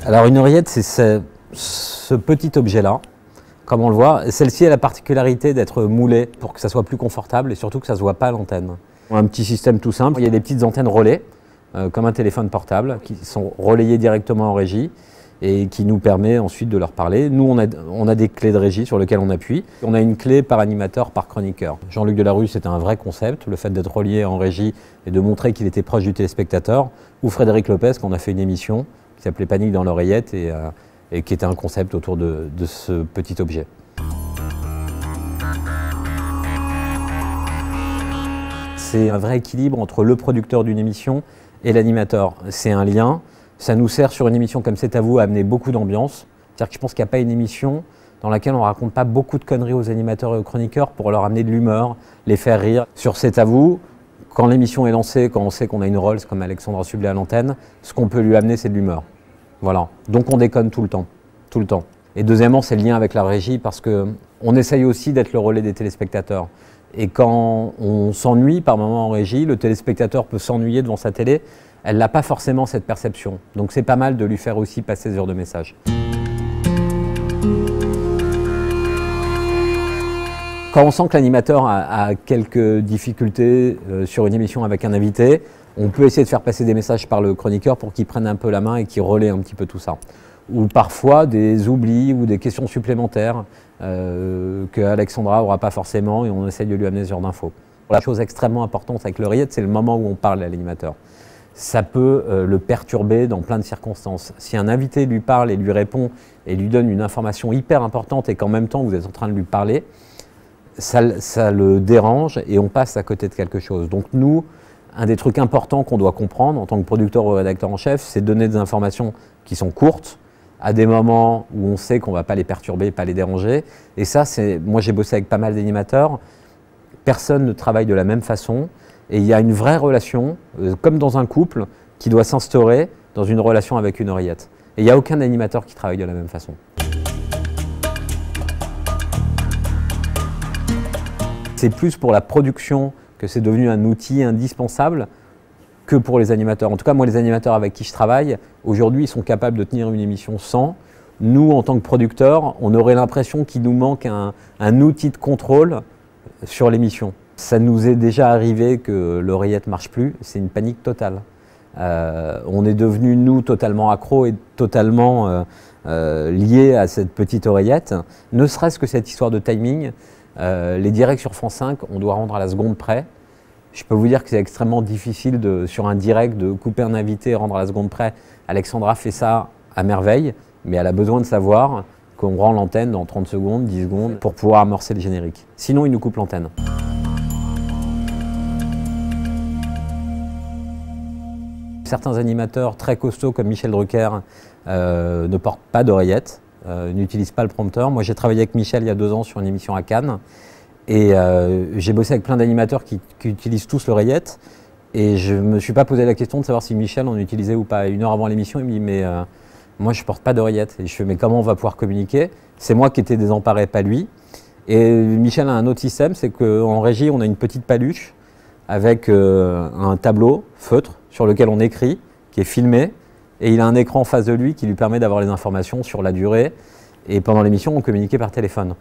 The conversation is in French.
Alors une oreillette, c'est ce petit objet-là, comme on le voit. Celle-ci a la particularité d'être moulée pour que ça soit plus confortable et surtout que ça ne se voit pas à l'antenne. On a un petit système tout simple, il y a des petites antennes relais, comme un téléphone portable, qui sont relayées directement en régie et qui nous permet ensuite de leur parler. Nous, on a des clés de régie sur lesquelles on appuie. On a une clé par animateur, par chroniqueur. Jean-Luc Delarue, c'était un vrai concept, le fait d'être relié en régie et de montrer qu'il était proche du téléspectateur. Ou Frédéric Lopez, qu'on a fait une émission qui s'appelait Panique dans l'oreillette et qui était un concept autour de ce petit objet. C'est un vrai équilibre entre le producteur d'une émission et l'animateur. C'est un lien, ça nous sert sur une émission comme C'est à vous à amener beaucoup d'ambiance. C'est-à-dire que je pense qu'il n'y a pas une émission dans laquelle on ne raconte pas beaucoup de conneries aux animateurs et aux chroniqueurs pour leur amener de l'humeur, les faire rire. Sur C'est à vous, quand l'émission est lancée, quand on sait qu'on a une Rolls comme Alexandra Sublet à l'antenne, ce qu'on peut lui amener, c'est de l'humeur. Voilà. Donc on déconne tout le temps. Tout le temps. Et deuxièmement, c'est le lien avec la régie parce qu'on essaye aussi d'être le relais des téléspectateurs. Et quand on s'ennuie par moment en régie, le téléspectateur peut s'ennuyer devant sa télé, elle n'a pas forcément cette perception. Donc c'est pas mal de lui faire aussi passer ce genre de message. Quand on sent que l'animateur a quelques difficultés sur une émission avec un invité, on peut essayer de faire passer des messages par le chroniqueur pour qu'il prenne un peu la main et qu'il relaie un petit peu tout ça. Ou parfois des oublis ou des questions supplémentaires que Alexandra n'aura pas forcément et on essaie de lui amener ce genre d'infos. La chose extrêmement importante avec l'oreillette, c'est le moment où on parle à l'animateur. Ça peut le perturber dans plein de circonstances. Si un invité lui parle et lui répond et lui donne une information hyper importante et qu'en même temps vous êtes en train de lui parler, ça le dérange et on passe à côté de quelque chose. Donc nous, un des trucs importants qu'on doit comprendre en tant que producteur ou rédacteur en chef, c'est donner des informations qui sont courtes, à des moments où on sait qu'on ne va pas les perturber, pas les déranger. Et ça, moi j'ai bossé avec pas mal d'animateurs, personne ne travaille de la même façon et il y a une vraie relation, comme dans un couple, qui doit s'instaurer dans une relation avec une oreillette. Et il n'y a aucun animateur qui travaille de la même façon. C'est plus pour la production que c'est devenu un outil indispensable que pour les animateurs. En tout cas, moi, les animateurs avec qui je travaille, aujourd'hui, ils sont capables de tenir une émission sans. Nous, en tant que producteurs, on aurait l'impression qu'il nous manque un outil de contrôle sur l'émission. Ça nous est déjà arrivé que l'oreillette ne marche plus, c'est une panique totale. On est devenus, nous, totalement accros et totalement liés à cette petite oreillette. Ne serait-ce que cette histoire de timing, les directs sur France 5, on doit rendre à la seconde près. Je peux vous dire que c'est extrêmement difficile sur un direct de couper un invité et rendre à la seconde près. Alexandra fait ça à merveille, mais elle a besoin de savoir qu'on rend l'antenne dans 30 secondes, 10 secondes pour pouvoir amorcer le générique. Sinon, il nous coupe l'antenne. Certains animateurs très costauds comme Michel Drucker ne portent pas d'oreillette, n'utilisent pas le prompteur. Moi, j'ai travaillé avec Michel il y a 2 ans sur une émission à Cannes. Et j'ai bossé avec plein d'animateurs qui utilisent tous l'oreillette et je ne me suis pas posé la question de savoir si Michel en utilisait ou pas. 1 heure avant l'émission, il me dit mais moi je ne porte pas d'oreillette. Et je fais mais comment on va pouvoir communiquer? C'est moi qui étais désemparé, pas lui. Et Michel a un autre système, c'est qu'en régie on a une petite paluche avec un tableau feutre sur lequel on écrit, qui est filmé et il a un écran en face de lui qui lui permet d'avoir les informations sur la durée et pendant l'émission on communiquait par téléphone.